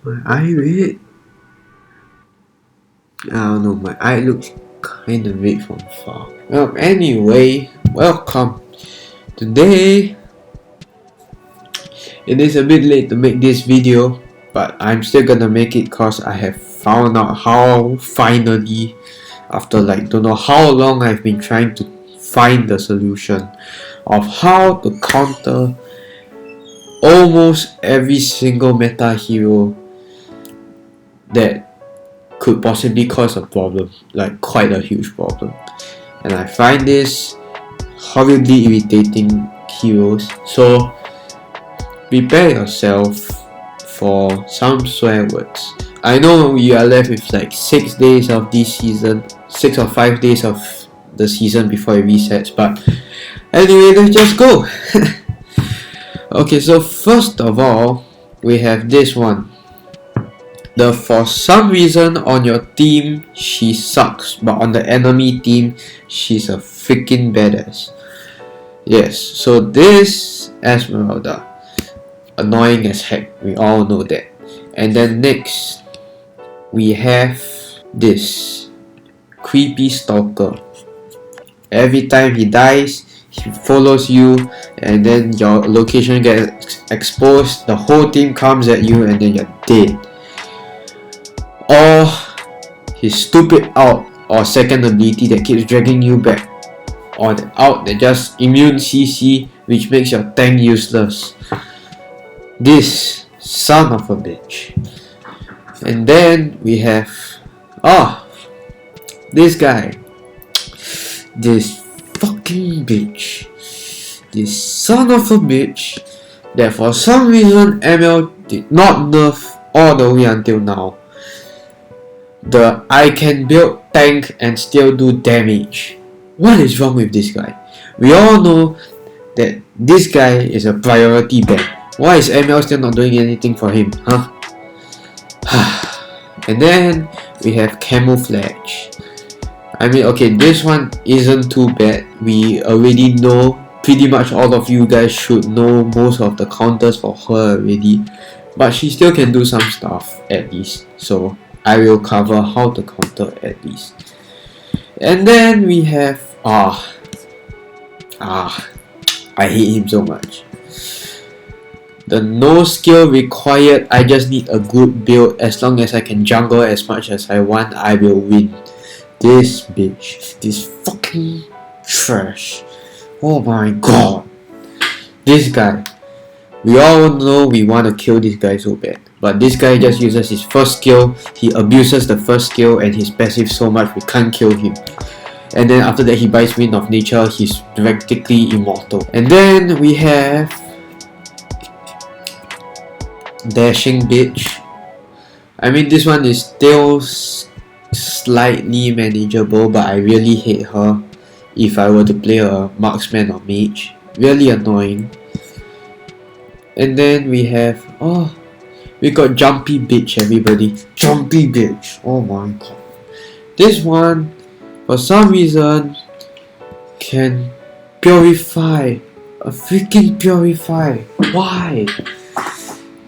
My eye red? I don't know, my eye looks kinda red from far. Well, anyway, welcome. Today, it is a bit late to make this video, but I'm still gonna make it cause I have found out how finally, after like don't know how long I've been trying to find the solution of how to counter almost every single meta hero that could possibly cause a problem, like quite a huge problem. And I find this horribly irritating heroes, so prepare yourself for some swear words. I know you are left with like 6 days of this season, 6 or 5 days of the season before it resets, but anyway, let's just go. Okay, so first of all, we have this one. The for some reason on your team she sucks, but on the enemy team she's a freaking badass. Yes, so this Esmeralda, annoying as heck, we all know that. And then next we have this creepy stalker. Every time he dies, he follows you, and then your location gets exposed, the whole team comes at you, and then you're dead. Or his stupid ult or second ability that keeps dragging you back, or the ult that just immune CC which makes your tank useless. This son of a bitch. And then we have this guy, this fucking bitch, this son of a bitch that for some reason ML did not nerf all the way until now. The I can build tank and still do damage. What is wrong with this guy? We all know that this guy is a priority ban. Why is ML still not doing anything for him, huh? And then we have camouflage. I mean, okay, this one isn't too bad. We already know, pretty much all of you guys should know most of the counters for her already, but she still can do some stuff at least, so I will cover how to counter at least. And then we have I hate him so much. The no skill required, I just need a good build. As long as I can jungle as much as I want, I will win. This bitch, this fucking trash. Oh my god. This guy. We all know we want to kill this guy so bad, but this guy just uses his first skill, he abuses the first skill and his passive so much we can't kill him. And then after that he buys Wind of Nature, he's practically immortal. And then we have Dashing Bitch. I mean, this one is still slightly manageable, but I really hate her if I were to play a marksman or mage. Really annoying. And then we have we got Jumpy Bitch, everybody. Jumpy Bitch. Oh my god. This one, for some reason, can purify. A freaking purify. Why?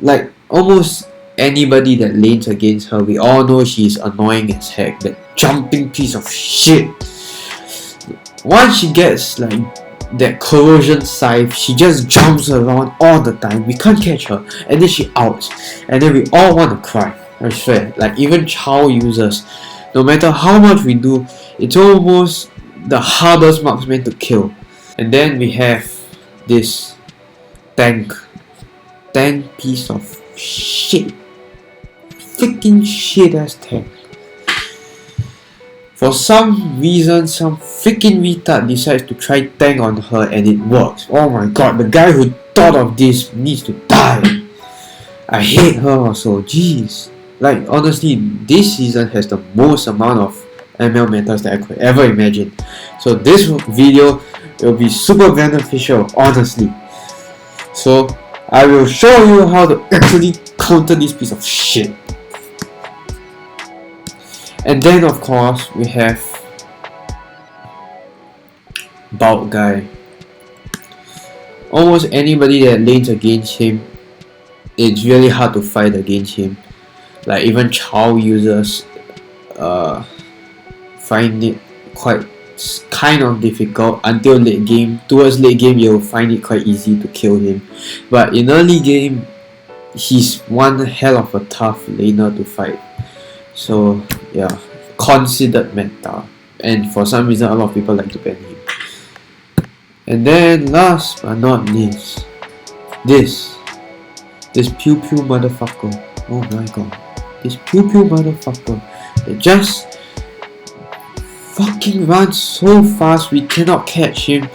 Like almost anybody that lanes against her, we all know she's annoying as heck. That jumping piece of shit. Once she gets like that corrosion scythe, she just jumps around all the time. We can't catch her, and then she outs, and then we all want to cry. I swear, like even Chow users, no matter how much we do, it's almost the hardest marksman to kill. And then we have this tank piece of shit, freaking shit ass tank. For some reason, some freaking retard decides to try tank on her and it works. Oh my god, the guy who thought of this needs to die. I hate her also, jeez. Like honestly, this season has the most amount of ML metas that I could ever imagine. So this video will be super beneficial, honestly. So I will show you how to actually counter this piece of shit. And then of course we have Bulk Guy. Almost anybody that lanes against him it's really hard to fight against him. Like even child users find it quite kind of difficult until late game. Towards late game, you'll find it quite easy to kill him, but in early game, he's one hell of a tough laner to fight. So yeah, considered meta, and for some reason a lot of people like to ban him. And then last but not least, this pew pew motherfucker. Oh my god, this pew pew motherfucker, it just fucking runs so fast we cannot catch him.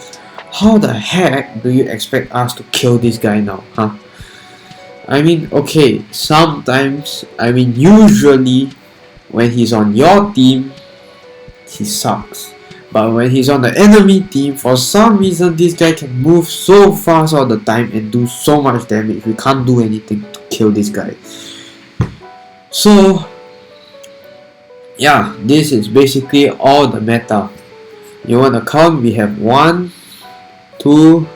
How the heck do you expect us to kill this guy now, huh? I mean, okay, sometimes, I mean, usually when he's on your team, he sucks. But when he's on the enemy team, for some reason this guy can move so fast all the time and do so much damage. We can't do anything to kill this guy. So yeah, this is basically all the meta. You want to count? We have 1, 2,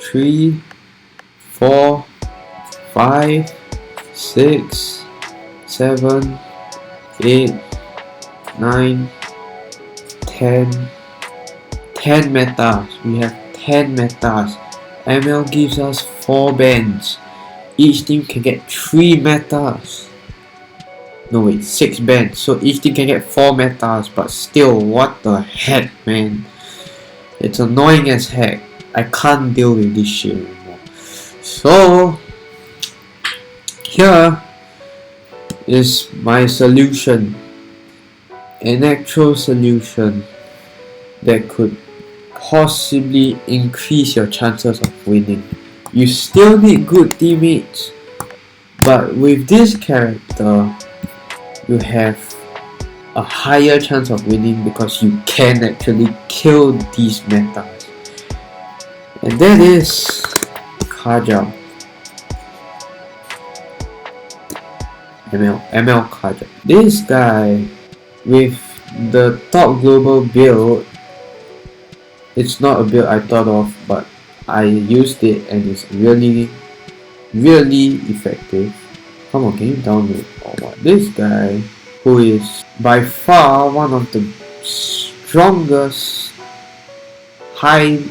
3, 4, 5, 6, 7, 8, 9, 10 metas. We have 10 metas. ML gives us 4 bans. Each team can get 3 metas. No wait, 6 bans. So each team can get 4 metas. But still, what the heck, man? It's annoying as heck. I can't deal with this shit anymore. So here is my solution. An actual solution that could possibly increase your chances of winning. You still need good teammates, but with this character you have a higher chance of winning because you can actually kill these metas, and that is Kajal. ML Kajal. This guy with the top global build, it's not a build I thought of, but I used it and it's really effective. Come on, can you download or what? This guy, who is by far one of the strongest high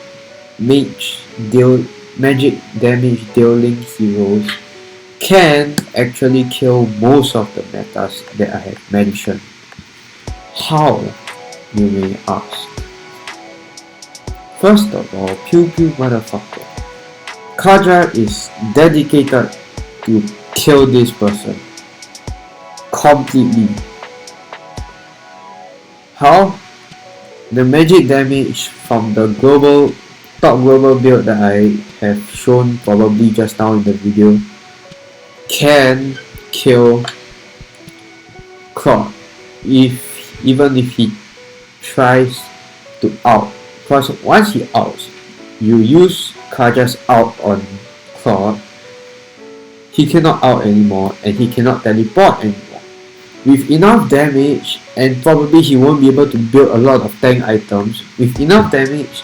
magic damage dealing heroes, can actually kill most of the metas that I have mentioned. How, you may ask? First of all, pew pew motherfucker. Kajal is dedicated to kill this person completely. How? The magic damage from the top global build that I have shown probably just now in the video can kill Claude even if he tries to out. Because once he outs, you use Kaja's out on Claude, he cannot out anymore and he cannot teleport anymore. With enough damage, and probably he won't be able to build a lot of tank items, with enough damage,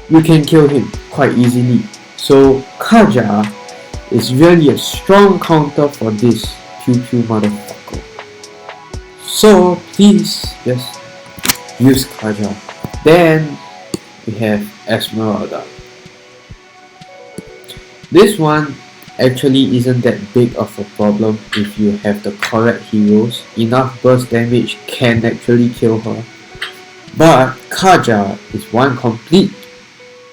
you can kill him quite easily. So Kajal is really a strong counter for this pew pew motherfucker. So please just use Kajal. Then we have Esmeralda. This one actually isn't that big of a problem if you have the correct heroes. Enough burst damage can actually kill her. But Kajal is one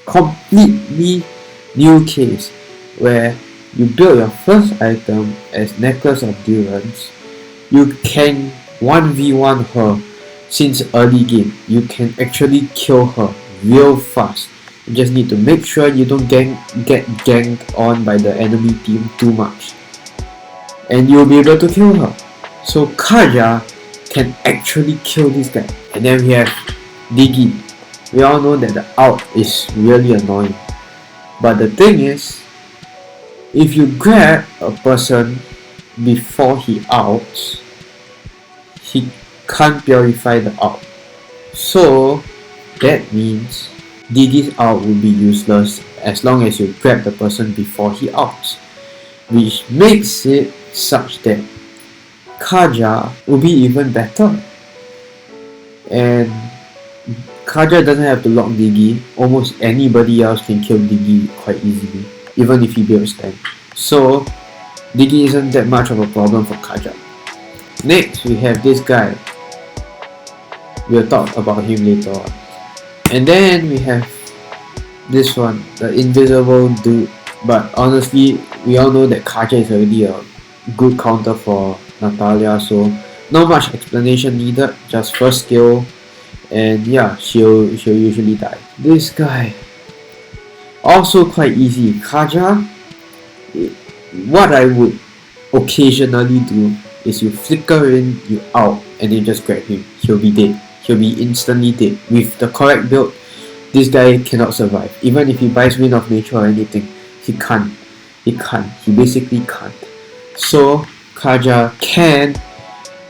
completely new case where you build your first item as Necklace of Durance. You can 1v1 her since early game. You can actually kill her real fast. You just need to make sure you don't get ganked on by the enemy team too much, and you'll be able to kill her. So Kajal can actually kill this guy. And then we have Diggy. We all know that the out is really annoying, but the thing is, if you grab a person before he outs, he can't purify the out. So that means Diggy's out will be useless as long as you grab the person before he outs. which makes it such that Kaja will be even better. And Kaja doesn't have to lock Diggy. Almost anybody else can kill Diggy quite easily, even if he builds tank. So Diggy isn't that much of a problem for Kaja. Next, we have this guy. We'll talk about him later on. And then we have this one, the invisible dude. But honestly, we all know that Kaja is already a good counter for Natalia, so not much explanation needed, just first skill, and yeah, she'll usually die. This guy, also quite easy. Kaja, what I would occasionally do is you flicker in, you out, and then just grab him. He'll be dead. He'll be instantly dead. With the correct build, this guy cannot survive. Even if he buys Wind of Nature or anything, he can't. He basically can't. So Kaja can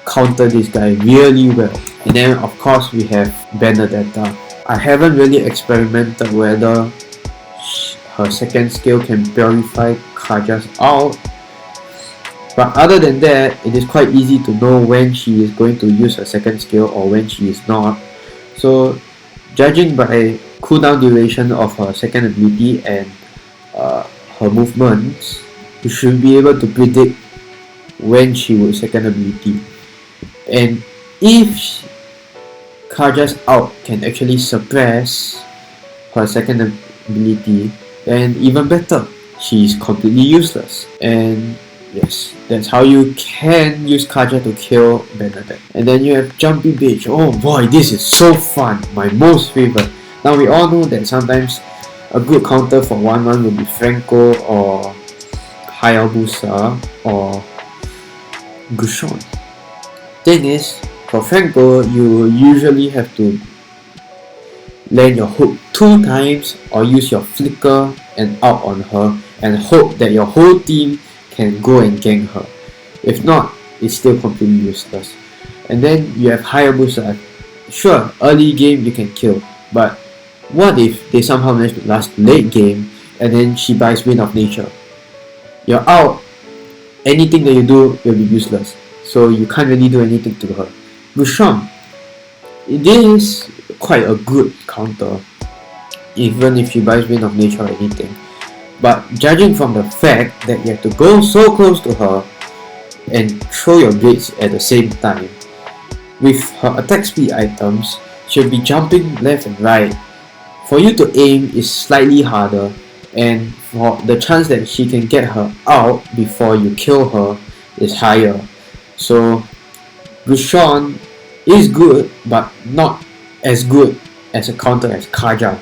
counter this guy really well. And then of course we have Benedetta. I haven't really experimented whether her second skill can purify Kaja's out, but other than that, it is quite easy to know when she is going to use her second skill or when she is not. So judging by cooldown duration of her second ability and her movements, you should be able to predict when she would second ability. And if Kaja's out can actually suppress her second ability, then even better, she is completely useless. And yes, that's how you can use Kaja to kill Benedict. And then you have Jumpy Bitch. Oh boy, this is so fun, my most favorite. Now we all know that sometimes a good counter for 1-1 will be Franco or Hayabusa or Gushon. Thing is, for Franco, you usually have to land your hook 2 times or use your flicker and out on her and hope that your whole team can go and gank her. If not, it's still completely useless. And then you have Hayabusa. Sure, early game you can kill, but what if they somehow manage to last late game and then she buys Wind of Nature? You're out. Anything that you do will be useless, so you can't really do anything to her. Gushon, it is quite a good counter, even if she buys Wind of Nature or anything. But judging from the fact that you have to go so close to her and throw your blades at the same time, with her attack speed items, she'll be jumping left and right. For you to aim is slightly harder, and for the chance that she can get her out before you kill her is higher. So Gushon is good, but not as good as a counter as Kaja.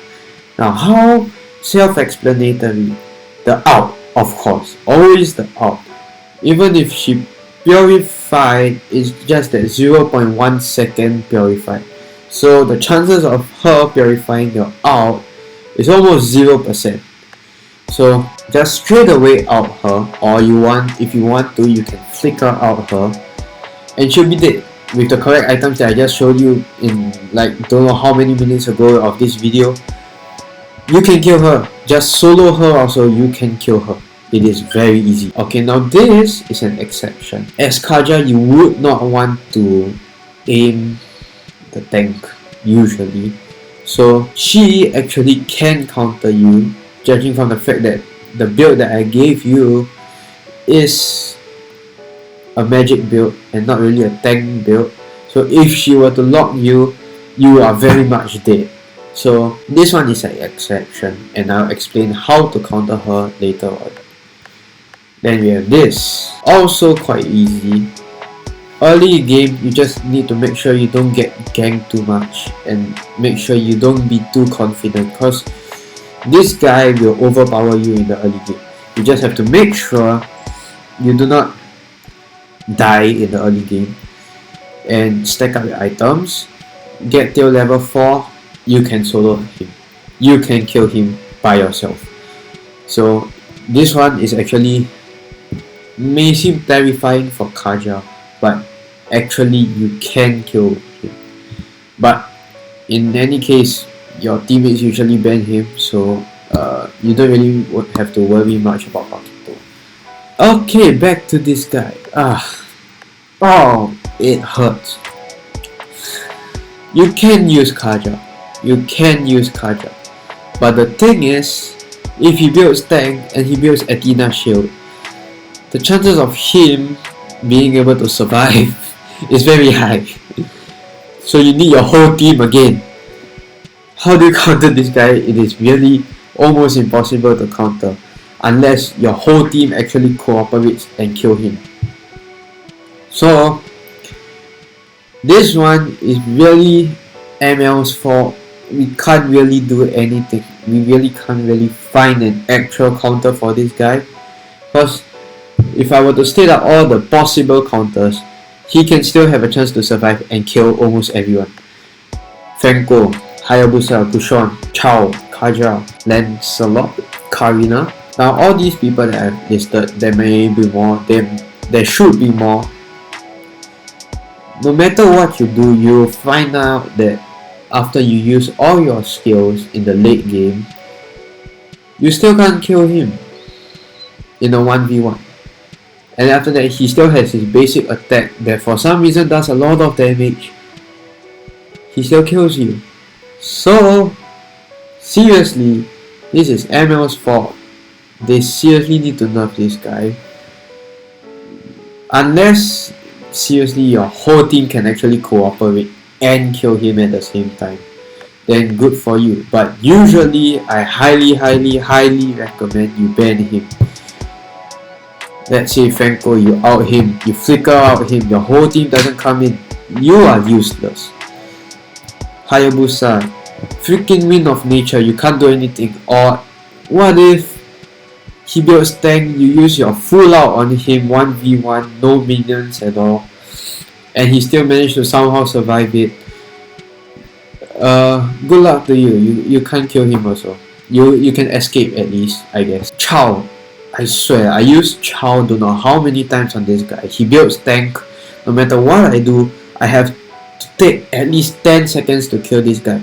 Now how self-explanatory. The out, of course, always the out. Even if she purified, it's just that 0.1 second purified. So the chances of her purifying your out is almost 0%. So just straight away out her, or if you want to, you can flicker out her, and she'll be dead. With the correct items that I just showed you in like don't know how many minutes ago of this video, you can kill her. Just solo her also, you can kill her. It is very easy. Okay, now this is an exception. As Kaja, you would not want to aim the tank usually. So she actually can counter you, judging from the fact that the build that I gave you is a magic build and not really a tank build. So if she were to lock you, you are very much dead. So this one is an exception, and I'll explain how to counter her later on. Then we have this, also quite easy. Early game, you just need to make sure you don't get ganked too much and make sure you don't be too confident, because this guy will overpower you in the early game. You just have to make sure you do not die in the early game and stack up your items. Get till level 4, you can solo him. You can kill him by yourself. So this one is actually may seem terrifying for Kaja, but actually you can kill him. But in any case, your teammates usually ban him, so you don't really have to worry much about Pakito. Okay, back to this guy. Oh, it hurts. You can use Kaja. But the thing is, if he builds tank and he builds Athena shield, the chances of him being able to survive is very high. So you need your whole team again. How do you counter this guy? It is really almost impossible to counter unless your whole team actually cooperates and kill him. So this one is really ML's fault. We can't really do anything. We really can't really find an actual counter for this guy, because if I were to state out all the possible counters, he can still have a chance to survive and kill almost everyone. Franco, Hayabusa, Bushon, Chao, Kaja, Lancelot, Karina. Now all these people that I've listed, there may be more, there should be more. No matter what you do, you'll find out that after you use all your skills in the late game, you still can't kill him in a 1v1. And after that, he still has his basic attack that for some reason does a lot of damage. He still kills you. So, seriously, this is ML's fault. They seriously need to nerf this guy. Unless, seriously, your whole team can actually cooperate and kill him at the same time, then good for you. But usually, I highly recommend you ban him. Let's say Franco, you out him, you flicker out him, your whole team doesn't come in, you are useless. Hayabusa, freaking wind of nature, you can't do anything. Or what if he builds tank, you use your full out on him 1v1, no minions at all, and he still managed to somehow survive it. Good luck to you. You can't kill him also. You can escape at least, I guess. Chao, I swear, I used Chao don't know how many times on this guy. He builds tank. No matter what I do, I have to take at least 10 seconds to kill this guy.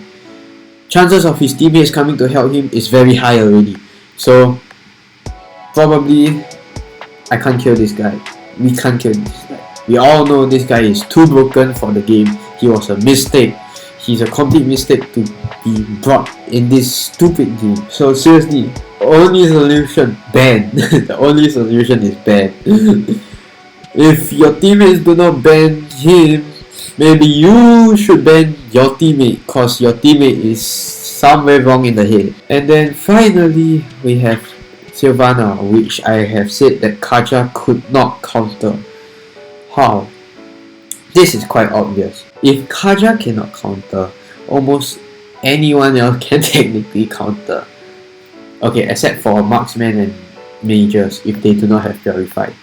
Chances of his teammates coming to help him is very high already. So probably I can't kill this guy. We can't kill this guy. We all know this guy is too broken for the game. He was a mistake. He's a complete mistake to be brought in this stupid game. So seriously, only solution, ban. The only solution is ban. If your teammates do not ban him, maybe you should ban your teammate, cause your teammate is somewhere wrong in the head. And then finally we have Sylvana, which I have said that Kaja could not counter. How? This is quite obvious. If Kaja cannot counter, almost anyone else can technically counter. Okay, except for marksmen and mages if they do not have purified.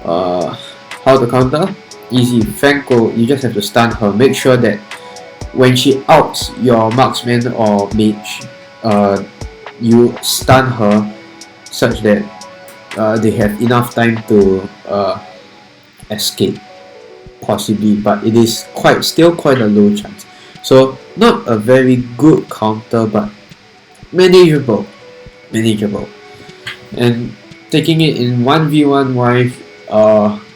How to counter? Easy. Franco, you just have to stun her. Make sure that when she outs your marksman or mage, you stun her such that they have enough time to escape, possibly, but it is still quite a low chance. So not a very good counter, but manageable. And taking it in 1v1 wise,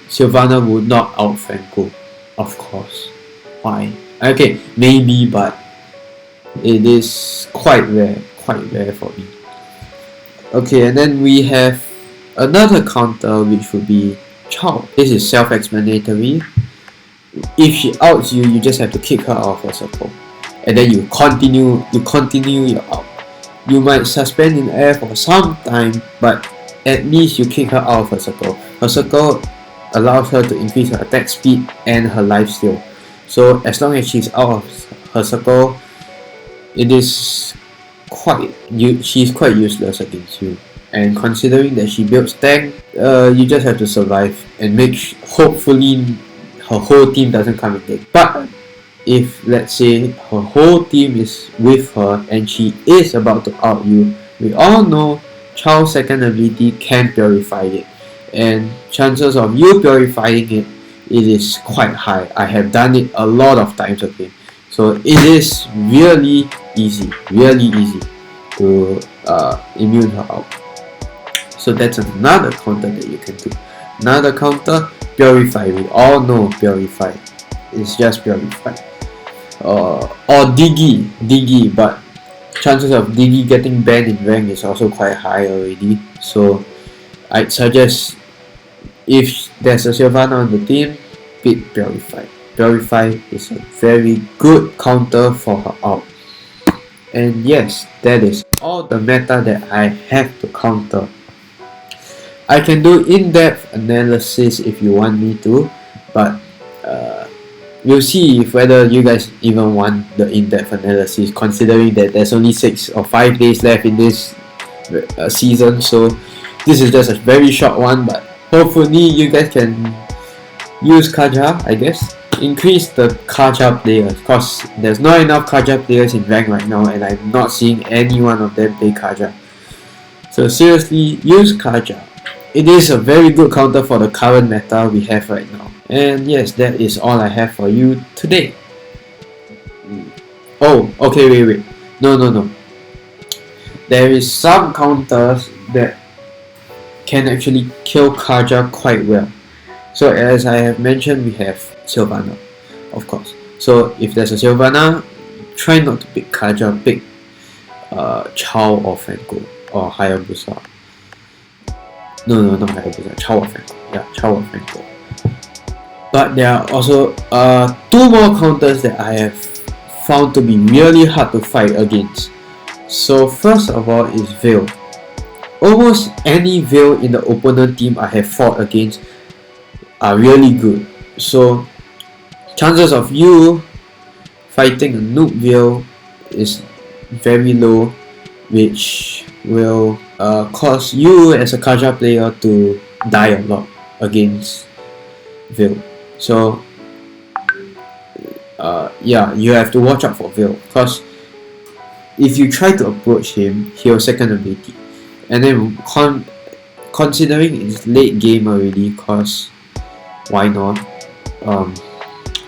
Sylvana would not out Franco, of course. Why? Okay, maybe, but it is quite rare for me. Okay, and then we have another counter, which would be Chao. This is self-explanatory. If she outs you, you just have to kick her out of her circle, and then you continue your out. You might suspend in air for some time, but at least you kick her out of her circle. Her circle allows her to increase her attack speed and her lifesteal. So as long as she's out of her circle, she's quite useless against you. And considering that she builds tank, you just have to survive and hopefully her whole team doesn't come in there. But if let's say her whole team is with her and she is about to out you, we all know Chao's second ability can purify it, and chances of you purifying it is quite high. I have done it a lot of times, okay? So it is really easy to immune her out. So that's another counter that you can do. Another counter, Purify. We all know Purify. It's just Purify. Or Diggy, but chances of Diggy getting banned in rank is also quite high already. So I'd suggest, if there's a Sylvana on the team, pick Purify. Purify is a very good counter for her ult. And yes, that is all the meta that I have to counter. I can do in-depth analysis if you want me to, but we'll see if whether you guys even want the in-depth analysis, considering that there's only 6 or 5 days left in this season. So this is just a very short one, but hopefully you guys can use Kaja, I guess. Increase the Kaja players, because there's not enough Kaja players in rank right now, and I'm not seeing any one of them play Kaja. So seriously, use Kaja. It is a very good counter for the current meta we have right now. And yes, that is all I have for you today. Oh, okay, wait. No. There is some counters that can actually kill Kaja quite well. So as I have mentioned, we have Sylvana, of course. So if there's a Sylvana, try not to pick Kaja, pick Chow or Franco or Hayabusa. No, not Hayabusa, Chow or Franco. Yeah, Chow or Franco. But there are also 2 more counters that I have found to be really hard to fight against. So first of all is Veil. Almost any Veil in the opponent team I have fought against are really good. So chances of you fighting a noob Veil is very low, which will cause you as a Kaja player to die a lot against Veil. So yeah, you have to watch out for Veil, because if you try to approach him, he'll second ability, and then considering it's late game already, cause why not?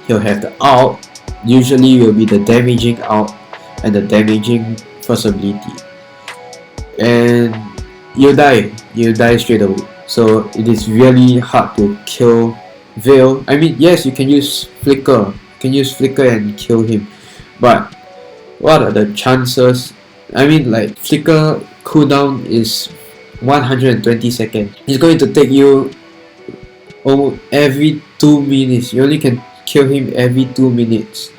He'll have the ult, usually will be the damaging ult and the damaging first ability, and you die straight away. So it is really hard to kill Veil. I mean, yes, you can use Flicker, and kill him, but what are the chances? I mean, like, Flicker cooldown is 120 seconds. It's going to take you almost every 2 minutes. You only can kill him every 2 minutes,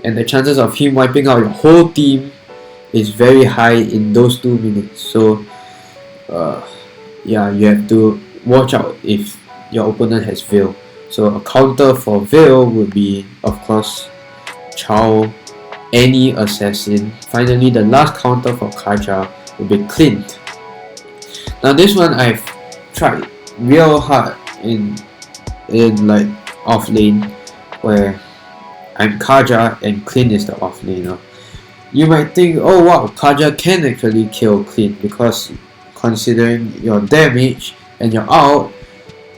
and the chances of him wiping out your whole team is very high in those 2 minutes. So yeah, you have to watch out if your opponent has Veil. So a counter for Veil would be, of course, Chow, any assassin. Finally, the last counter for Kaja would be Clint. Now this one I've tried real hard in like off lane, where I'm Kaja and Clint is the off laner. You might think, oh wow, Kaja can actually kill Clint, because considering your damage and your ult,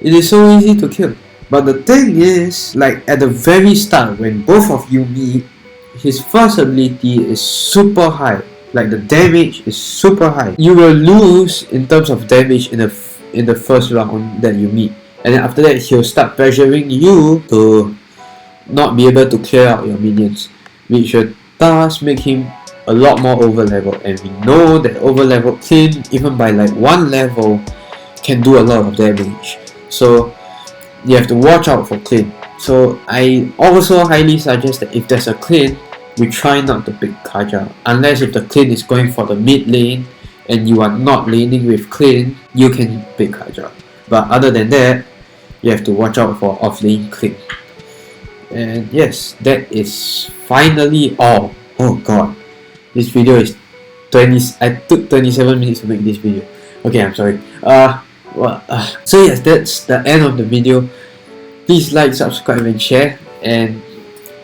it is so easy to kill. But the thing is, like at the very start, when both of you meet, his first ability is super high. Like the damage is super high. You will lose in terms of damage in the first round that you meet, and then after that he'll start pressuring you to not be able to clear out your minions, which will thus make him a lot more over level. And we know that over level Clint, even by like 1 level, can do a lot of damage. So you have to watch out for Clint. So I also highly suggest that if there's a Clint, we try not to pick Kaja, unless if the Clint is going for the mid lane and you are not laning with Clint, you can pick Kaja. But other than that, you have to watch out for off lane Clint. And yes, that is finally all. Oh god, this video is 20. I took 27 minutes to make this video. Okay, I'm sorry. So yes, that's the end of the video. Please like, subscribe and share, and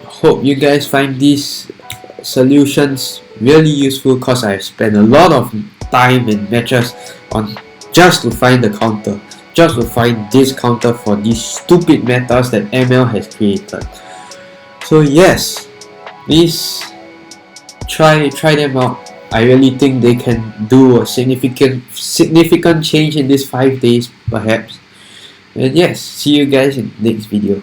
hope you guys find these solutions really useful, because I've spent a lot of time and matches on just to find the counter, just to find this counter for these stupid metas that ML has created. So yes, please try them out, I really think they can do a significant change in these 5 days perhaps. And yes, see you guys in the next video.